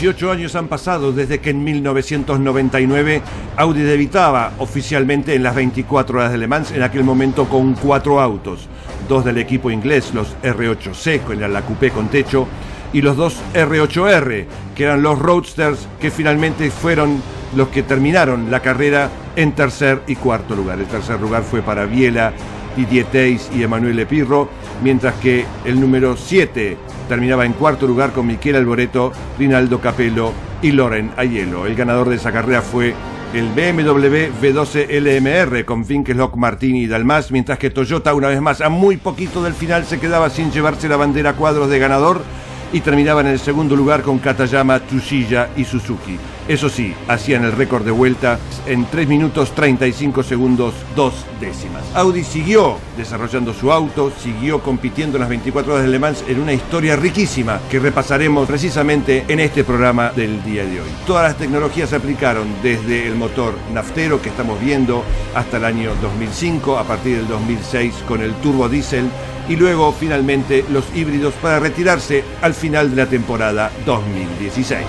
38 años han pasado desde que en 1999 Audi debutaba oficialmente en las 24 horas de Le Mans, en aquel momento con 4 autos, 2 del equipo inglés, los R8C, que era la coupé con techo, y los 2 R8R, que eran los Roadsters, que finalmente fueron los que terminaron la carrera en tercer y cuarto lugar. El tercer lugar fue para Biela, Didier Theys y Emanuele Pirro, mientras que el número 7 terminaba en cuarto lugar con Michele Alboreto, Rinaldo Capello y Loren Aiello. El ganador de esa carrera fue el BMW V12 LMR con Vinkelhock, Martini y Dalmas, mientras que Toyota, una vez más, a muy poquito del final, se quedaba sin llevarse la bandera a cuadros de ganador y terminaba en el segundo lugar con Katayama, Tsuchiya y Suzuki. Eso sí, hacían el récord de vuelta en 3 minutos 35 segundos 2 décimas. Audi siguió desarrollando su auto, siguió compitiendo en las 24 horas de Le Mans en una historia riquísima que repasaremos precisamente en este programa del día de hoy. Todas las tecnologías se aplicaron, desde el motor naftero que estamos viendo hasta el año 2005, a partir del 2006 con el turbo diésel, y luego finalmente los híbridos para retirarse al final de la temporada 2016.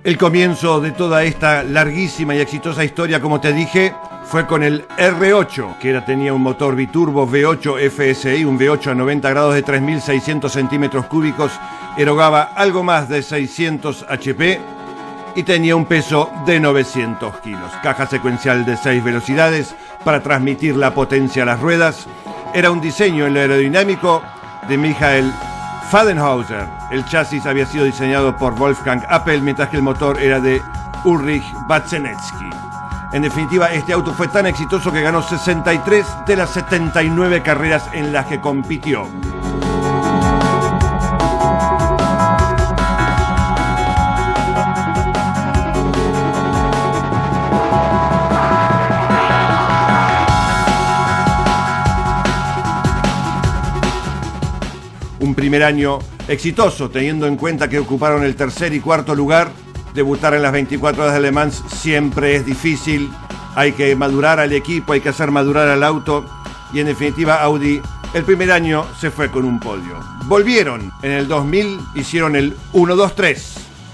El comienzo de toda esta larguísima y exitosa historia, como te dije, fue con el R8, que tenía un motor biturbo V8 FSI, un V8 a 90 grados de 3.600 centímetros cúbicos, erogaba algo más de 600 HP y tenía un peso de 900 kilos. Caja secuencial de 6 velocidades para transmitir la potencia a las ruedas. Era un diseño en lo aerodinámico de Michael Fadenhauser. El chasis había sido diseñado por Wolfgang Appel, mientras que el motor era de Ulrich Bacenetsky. En definitiva, este auto fue tan exitoso que ganó 63 de las 79 carreras en las que compitió. Un primer año exitoso, teniendo en cuenta que ocuparon el tercer y cuarto lugar. Debutar en las 24 horas de Le Mans siempre es difícil, hay que madurar al equipo, hay que hacer madurar al auto, y en definitiva Audi el primer año se fue con un podio. Volvieron en el 2000, hicieron el 1-2-3,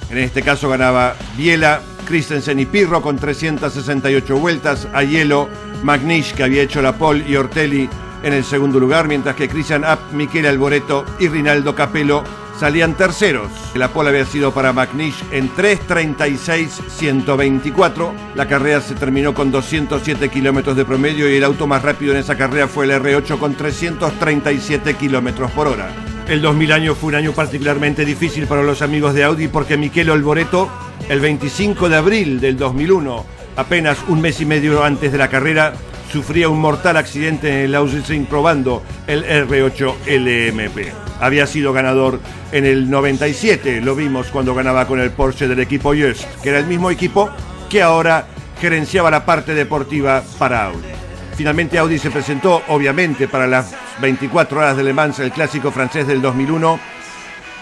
en este caso ganaba Biela, Christensen y Pirro con 368 vueltas, Aiello, Magnish, que había hecho la pole, y Ortelli en el segundo lugar, mientras que Christian Abt, Michele Alboreto y Rinaldo Capello salían terceros. La pole había sido para Magnish en 3:36.124. La carrera se terminó con 207 kilómetros de promedio y el auto más rápido en esa carrera fue el R8 con 337 kilómetros por hora. El 2000 año fue un año particularmente difícil para los amigos de Audi porque Michele Alboreto, el 25 de abril del 2001, apenas un mes y medio antes de la carrera, sufría un mortal accidente en el Lausitzring probando el R8 LMP. Había sido ganador en el 97, lo vimos cuando ganaba con el Porsche del equipo Joest, que era el mismo equipo que ahora gerenciaba la parte deportiva para Audi. Finalmente Audi se presentó, obviamente, para las 24 horas de Le Mans, el clásico francés del 2001,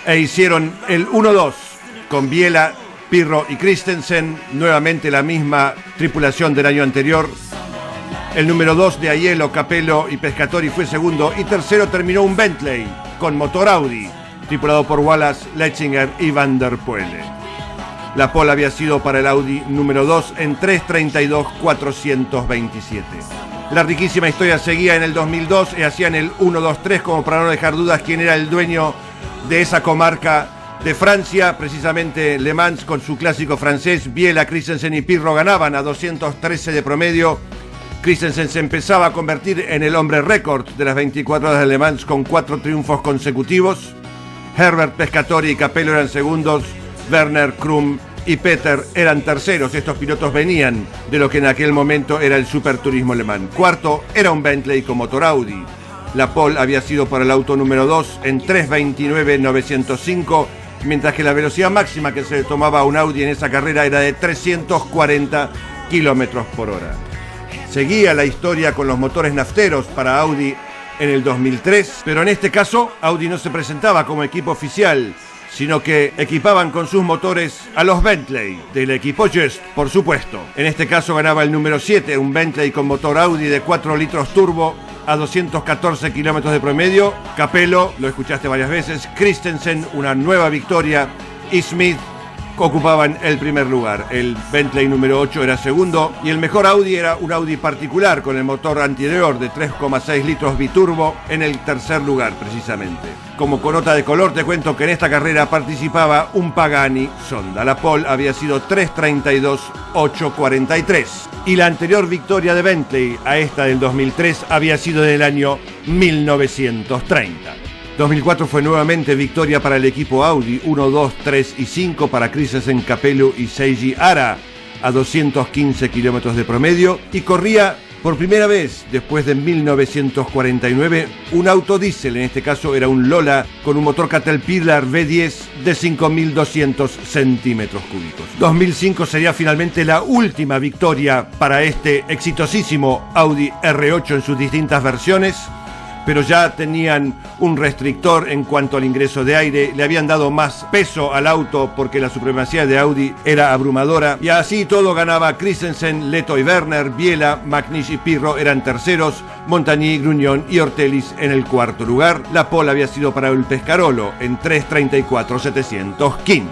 e hicieron el 1-2 con Biela, Pirro y Christensen, nuevamente la misma tripulación del año anterior. El número 2 de Aiello, Capello y Pescatori fue segundo, y tercero terminó un Bentley con motor Audi, tripulado por Wallace, Leitzinger y Van der Poel. La pole había sido para el Audi número 2 en 3:32.427. La riquísima historia seguía en el 2002 y hacían el 1-2-3 como para no dejar dudas quién era el dueño de esa comarca de Francia, precisamente Le Mans con su clásico francés. Biela, Christensen y Pirro ganaban a 213 de promedio. Christensen se empezaba a convertir en el hombre récord de las 24 horas de Le Mans con 4 triunfos consecutivos. Herbert, Pescatori y Capello eran segundos. Werner, Krum y Peter eran terceros. Estos pilotos venían de lo que en aquel momento era el Superturismo alemán. Cuarto era un Bentley con motor Audi. La pole había sido para el auto número 2 en 3:29.905, mientras que la velocidad máxima que se tomaba a un Audi en esa carrera era de 340 kilómetros por hora. Seguía la historia con los motores nafteros para Audi en el 2003, pero en este caso Audi no se presentaba como equipo oficial, sino que equipaban con sus motores a los Bentley, del equipo Just, por supuesto. En este caso ganaba el número 7, un Bentley con motor Audi de 4 litros turbo a 214 kilómetros de promedio. Capello, lo escuchaste varias veces, Christensen, una nueva victoria, y Smith ocupaban el primer lugar. El Bentley número 8 era segundo y el mejor Audi era un Audi particular con el motor anterior de 3,6 litros biturbo en el tercer lugar precisamente. Como con nota de color te cuento que en esta carrera participaba un Pagani Zonda. La pole había sido 3:32.843 y la anterior victoria de Bentley a esta del 2003 había sido del año 1930. 2004 fue nuevamente victoria para el equipo Audi, 1, 2, 3 y 5 para Christensen, Capello y Seiji Hara a 215 kilómetros de promedio, y corría por primera vez después de 1949 un auto diésel. En este caso era un Lola con un motor Caterpillar V10 de 5.200 centímetros cúbicos. 2005 sería finalmente la última victoria para este exitosísimo Audi R8 en sus distintas versiones, pero ya tenían un restrictor en cuanto al ingreso de aire, le habían dado más peso al auto porque la supremacía de Audi era abrumadora, y así todo ganaba Christensen, Leto y Werner, Biela, McNish y Pirro eran terceros, Montagny, Grunion y Ortelis en el cuarto lugar. La pole había sido para el Pescarolo en 3:34.715.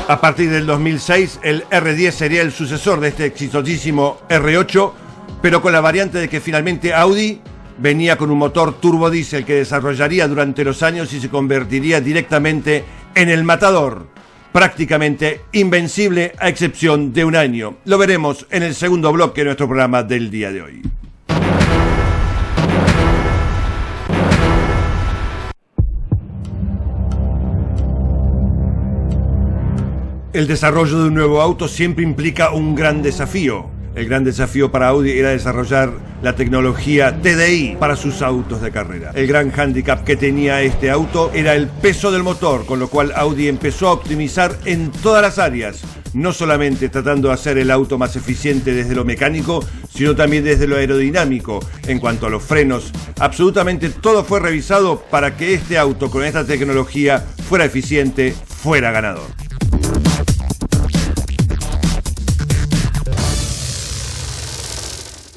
A partir del 2006, el R10 sería el sucesor de este exitosísimo R8, pero con la variante de que finalmente Audi venía con un motor turbodiesel que desarrollaría durante los años y se convertiría directamente en el matador, prácticamente invencible a excepción de un año. Lo veremos en el segundo bloque de nuestro programa del día de hoy. El desarrollo de un nuevo auto siempre implica un gran desafío. El gran desafío para Audi era desarrollar la tecnología TDI para sus autos de carrera. El gran hándicap que tenía este auto era el peso del motor, con lo cual Audi empezó a optimizar en todas las áreas, no solamente tratando de hacer el auto más eficiente desde lo mecánico, sino también desde lo aerodinámico. En cuanto a los frenos, absolutamente todo fue revisado para que este auto con esta tecnología fuera eficiente, fuera ganador.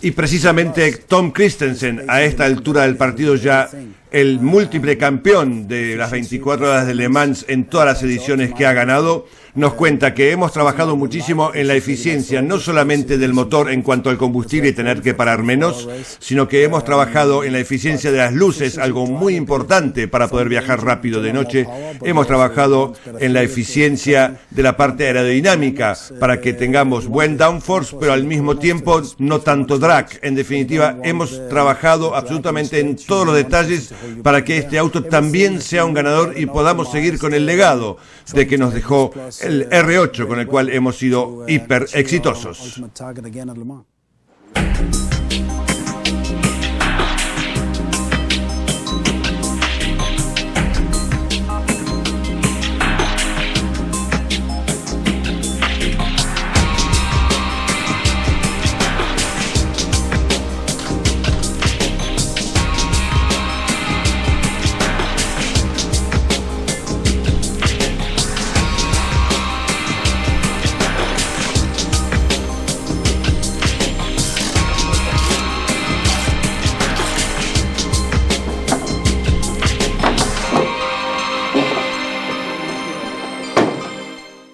Y precisamente Tom Christensen, a esta altura del partido ya el múltiple campeón de las 24 horas de Le Mans en todas las ediciones que ha ganado, nos cuenta que hemos trabajado muchísimo en la eficiencia, no solamente del motor en cuanto al combustible y tener que parar menos, sino que hemos trabajado en la eficiencia de las luces, algo muy importante para poder viajar rápido de noche. Hemos trabajado en la eficiencia de la parte aerodinámica para que tengamos buen downforce, pero al mismo tiempo no tanto drag. En definitiva, hemos trabajado absolutamente en todos los detalles para que este auto también sea un ganador y podamos seguir con el legado de que nos dejó el R8, con el cual hemos sido hiper exitosos.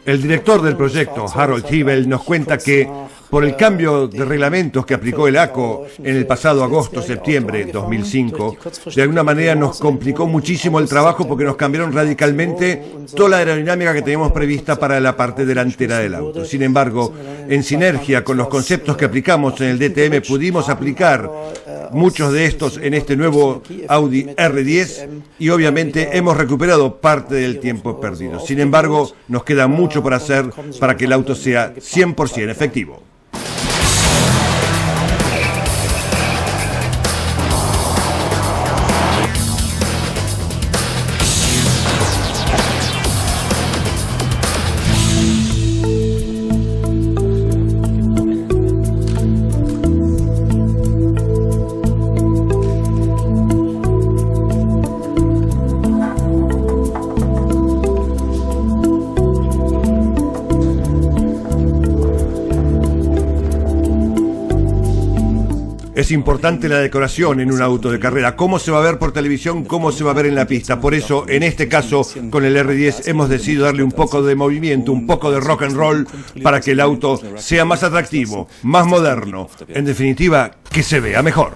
El director del proyecto, Harold Hebel, nos cuenta que Por el cambio de reglamentos que aplicó el ACO en el pasado agosto-septiembre 2005, de alguna manera nos complicó muchísimo el trabajo porque nos cambiaron radicalmente toda la aerodinámica que teníamos prevista para la parte delantera del auto. Sin embargo, en sinergia con los conceptos que aplicamos en el DTM, pudimos aplicar muchos de estos en este nuevo Audi R10 y obviamente hemos recuperado parte del tiempo perdido. Sin embargo, nos queda mucho por hacer para que el auto sea 100% efectivo. Es importante la decoración en un auto de carrera, cómo se va a ver por televisión, cómo se va a ver en la pista. Por eso, en este caso, con el R10 hemos decidido darle un poco de movimiento, un poco de rock and roll, para que el auto sea más atractivo, más moderno, en definitiva, que se vea mejor.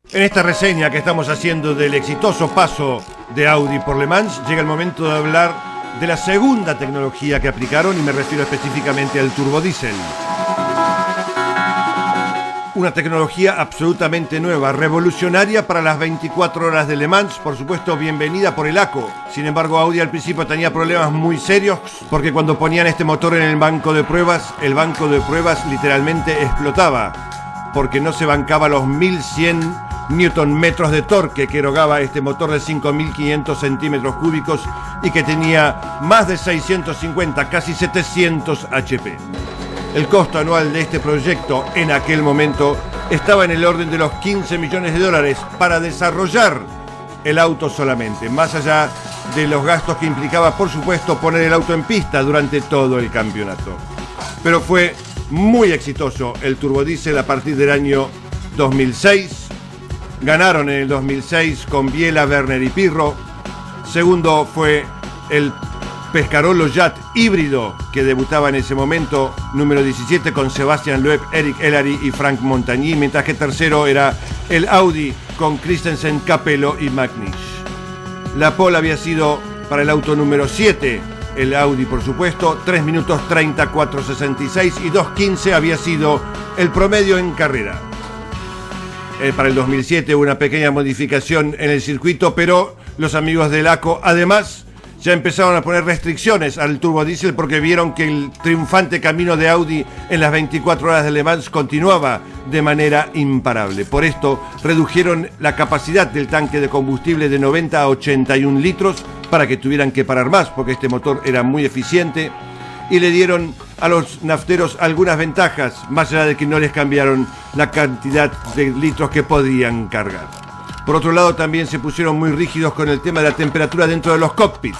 En esta reseña que estamos haciendo del exitoso paso de Audi por Le Mans, llega el momento de hablar de la segunda tecnología que aplicaron y me refiero específicamente al turbodiesel. Una tecnología absolutamente nueva, revolucionaria para las 24 horas de Le Mans, por supuesto bienvenida por el ACO. Sin embargo, Audi al principio tenía problemas muy serios porque cuando ponían este motor en el banco de pruebas, el banco de pruebas literalmente explotaba porque no se bancaba los 1100 Newton metros de torque que erogaba este motor de 5.500 centímetros cúbicos y que tenía más de 650, casi 700 HP. El costo anual de este proyecto en aquel momento estaba en el orden de los 15 millones de dólares para desarrollar el auto solamente, más allá de los gastos que implicaba, por supuesto, poner el auto en pista durante todo el campeonato. Pero fue muy exitoso el turbodiesel a partir del año 2006. Ganaron en el 2006 con Biela, Werner y Pirro. Segundo fue el Pescarolo Jet híbrido que debutaba en ese momento, número 17, con Sebastian Loeb, Eric Ellery y Frank Montagny, mientras que tercero era el Audi con Christensen, Capello y Magnish. La pole había sido para el auto número 7, el Audi por supuesto, 3 minutos 30, 4.66 y 2.15 había sido el promedio en carrera. Para el 2007 hubo una pequeña modificación en el circuito, pero los amigos del ACO además ya empezaron a poner restricciones al turbodiesel porque vieron que el triunfante camino de Audi en las 24 horas de Le Mans continuaba de manera imparable. Por esto redujeron la capacidad del tanque de combustible de 90 a 81 litros para que tuvieran que parar más porque este motor era muy eficiente y le dieron a los nafteros algunas ventajas, más allá de que no les cambiaron la cantidad de litros que podían cargar. Por otro lado, también se pusieron muy rígidos con el tema de la temperatura dentro de los cockpits.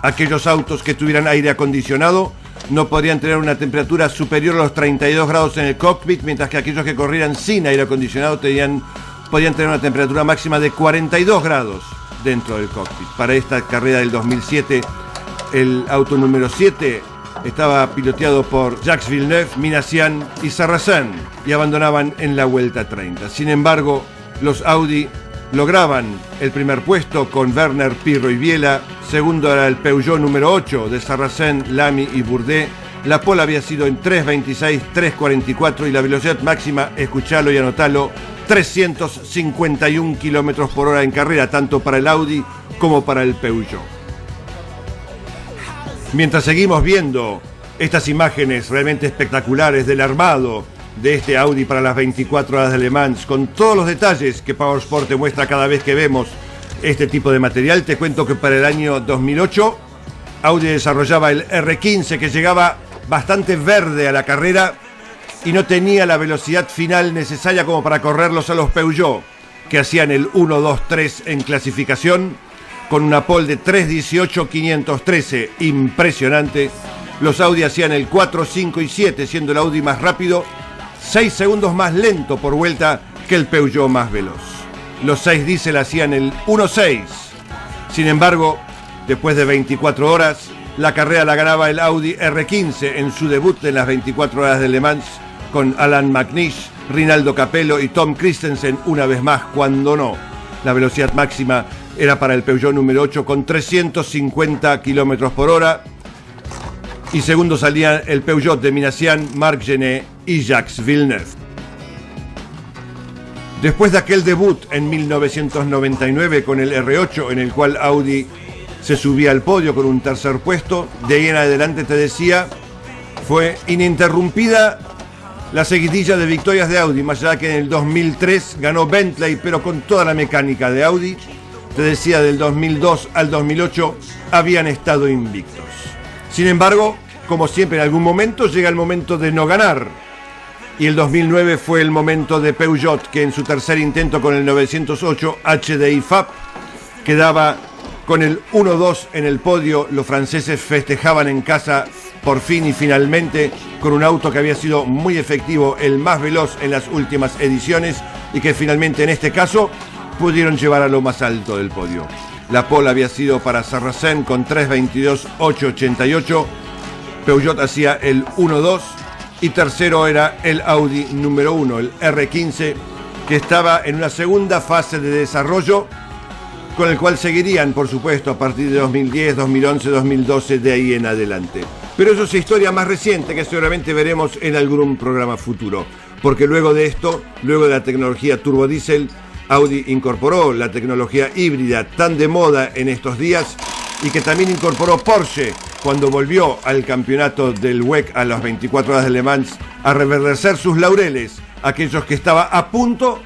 Aquellos autos que tuvieran aire acondicionado no podrían tener una temperatura superior a los 32 grados en el cockpit, mientras que aquellos que corrieran sin aire acondicionado podían tener una temperatura máxima de 42 grados dentro del cockpit. Para esta carrera del 2007, el auto número 7 estaba piloteado por Jacques Villeneuve, Minassian y Sarrazin y abandonaban en la vuelta 30. Sin embargo, los Audi lograban el primer puesto con Werner, Pirro y Biela. Segundo era el Peugeot número 8 de Sarrazin, Lamy y Bourdais. La pole había sido en 3.26, 3.44 y la velocidad máxima, escuchalo y anotalo, 351 kilómetros por hora en carrera, tanto para el Audi como para el Peugeot. Mientras seguimos viendo estas imágenes realmente espectaculares del armado de este Audi para las 24 horas de Le Mans, con todos los detalles que Powersport te muestra cada vez que vemos este tipo de material, te cuento que para el año 2008 Audi desarrollaba el R15, que llegaba bastante verde a la carrera y no tenía la velocidad final necesaria como para correrlos a los Peugeot, que hacían el 1-2-3 en clasificación, con una pole de 3:18.513, impresionante. Los Audi hacían el 4, 5 y 7, siendo el Audi más rápido, 6 segundos más lento por vuelta que el Peugeot más veloz. Los 6 diésel hacían el 1.6. Sin embargo, después de 24 horas, la carrera la ganaba el Audi R15 en su debut en las 24 horas de Le Mans, con Alan McNish, Rinaldo Capello y Tom Christensen una vez más, cuando no. La velocidad máxima era para el Peugeot número 8 con 350 km por hora. Y segundo salían el Peugeot de Minassian, Marc Gené y Jacques Villeneuve. Después de aquel debut en 1999 con el R8, en el cual Audi se subía al podio con un tercer puesto, de ahí en adelante, te decía, fue ininterrumpida la seguidilla de victorias de Audi, más allá que en el 2003 ganó Bentley, pero con toda la mecánica de Audi. Te decía, del 2002 al 2008 habían estado invictos. Sin embargo, como siempre, en algún momento llega el momento de no ganar. Y el 2009 fue el momento de Peugeot, que en su tercer intento con el 908 HDI FAB quedaba con el 1-2 en el podio. Los franceses festejaban en casa por fin y finalmente con un auto que había sido muy efectivo, el más veloz en las últimas ediciones, y que finalmente en este caso pudieron llevar a lo más alto del podio. La pole había sido para Sarrazin con 3:22.888. Peugeot hacía el 1-2 y tercero era el Audi número 1, el R15, que estaba en una segunda fase de desarrollo, con el cual seguirían, por supuesto, a partir de 2010, 2011, 2012, de ahí en adelante. Pero eso es historia más reciente que seguramente veremos en algún programa futuro, porque luego de esto, luego de la tecnología turbodiesel, Audi incorporó la tecnología híbrida tan de moda en estos días y que también incorporó Porsche cuando volvió al campeonato del WEC a las 24 horas de Le Mans a reverdecer sus laureles, aquellos que estaba a punto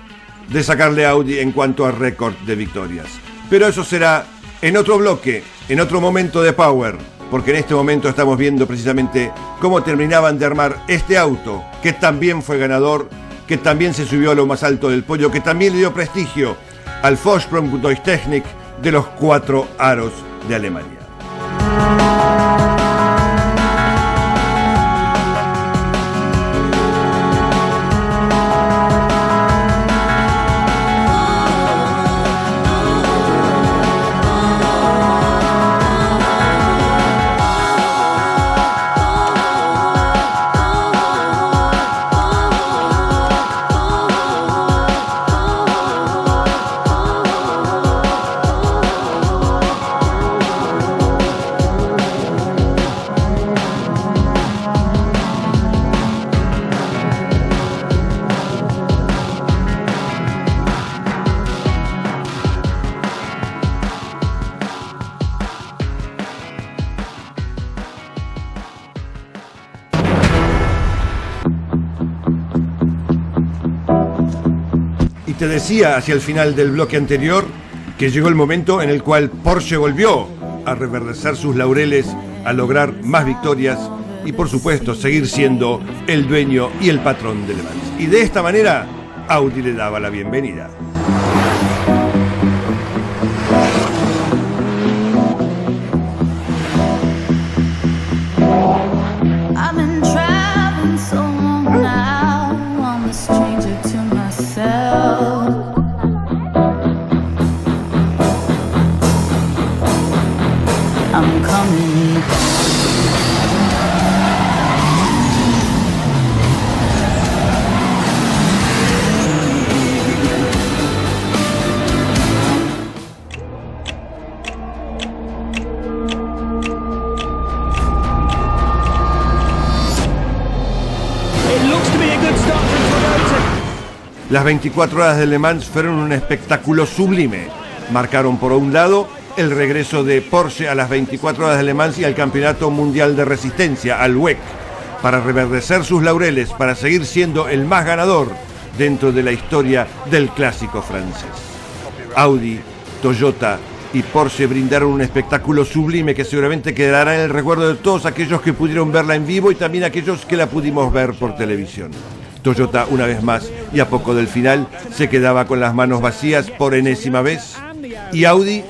de sacarle a Audi en cuanto a récord de victorias. Pero eso será en otro bloque, en otro momento de Power, porque en este momento estamos viendo precisamente cómo terminaban de armar este auto, que también fue ganador, que también se subió a lo más alto del podio, que también le dio prestigio al Vorsprung durch Technik de los 4 aros de Alemania. Te decía hacia el final del bloque anterior que llegó el momento en el cual Porsche volvió a reverdecer sus laureles, a lograr más victorias y por supuesto seguir siendo el dueño y el patrón de Le Mans. Y de esta manera Audi le daba la bienvenida. Las 24 horas de Le Mans fueron un espectáculo sublime. Marcaron por un lado el regreso de Porsche a las 24 horas de Le Mans y al Campeonato Mundial de Resistencia, al WEC, para reverdecer sus laureles, para seguir siendo el más ganador dentro de la historia del clásico francés. Audi, Toyota y Porsche brindaron un espectáculo sublime que seguramente quedará en el recuerdo de todos aquellos que pudieron verla en vivo y también aquellos que la pudimos ver por televisión. Toyota, una vez más y a poco del final, se quedaba con las manos vacías por enésima vez, y Audi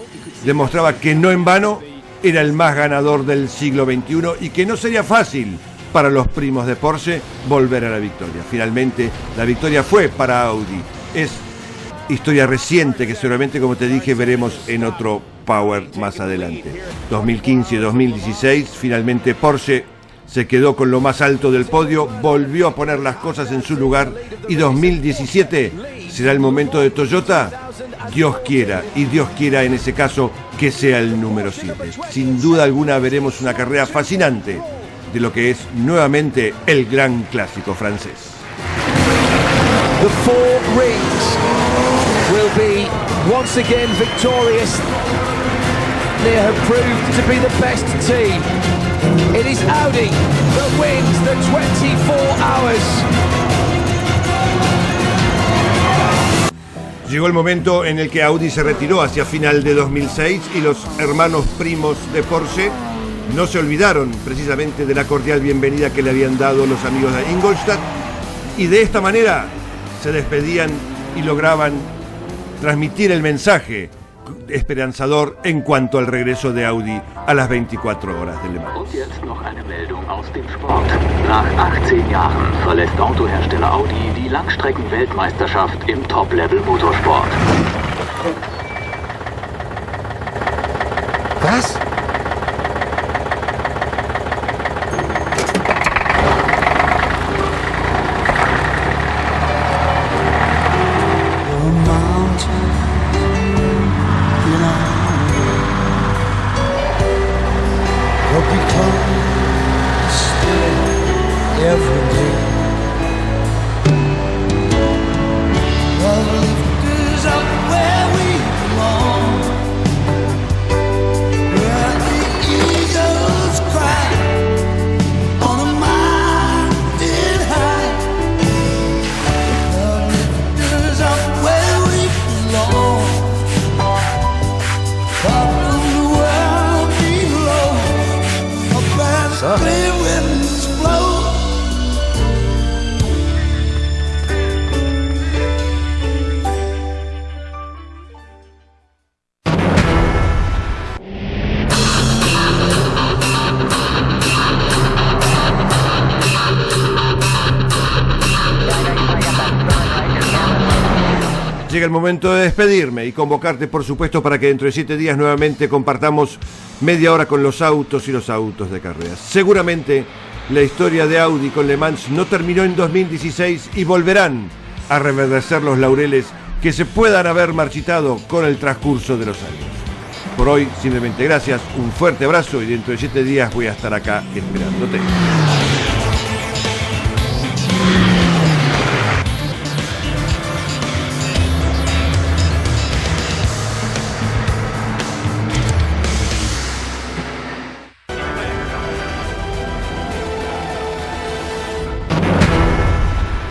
demostraba que no en vano era el más ganador del siglo XXI y que no sería fácil para los primos de Porsche volver a la victoria. Finalmente, la victoria fue para Audi. Es historia reciente que seguramente, como te dije, veremos en otro Power más adelante. 2015 y 2016, finalmente Porsche se quedó con lo más alto del podio, volvió a poner las cosas en su lugar, y 2017 será el momento de Toyota. Dios quiera, y Dios quiera en ese caso que sea el número 7. Sin duda alguna veremos una carrera fascinante de lo que es nuevamente el gran clásico francés. The four rings will be once again victorious. They have proved to be the best team. It is Audi that wins the 24 hours. Llegó el momento en el que Audi se retiró hacia final de 2006 y los hermanos primos de Porsche no se olvidaron precisamente de la cordial bienvenida que le habían dado los amigos de Ingolstadt, y de esta manera se despedían y lograban transmitir el mensaje esperanzador en cuanto al regreso de Audi a las 24 horas de Le Mans. Und jetzt noch eine Meldung aus dem Sport. Nach 18 Jahren verlässt Autohersteller Audi die Langstrecken-Weltmeisterschaft im Top-Level-Motorsport. Was? Llega el momento de despedirme y convocarte, por supuesto, para que dentro de 7 días nuevamente compartamos media hora con los autos y los autos de carreras. Seguramente la historia de Audi con Le Mans no terminó en 2016 y volverán a reverdecer los laureles que se puedan haber marchitado con el transcurso de los años. Por hoy, simplemente gracias, un fuerte abrazo y dentro de 7 días voy a estar acá esperándote.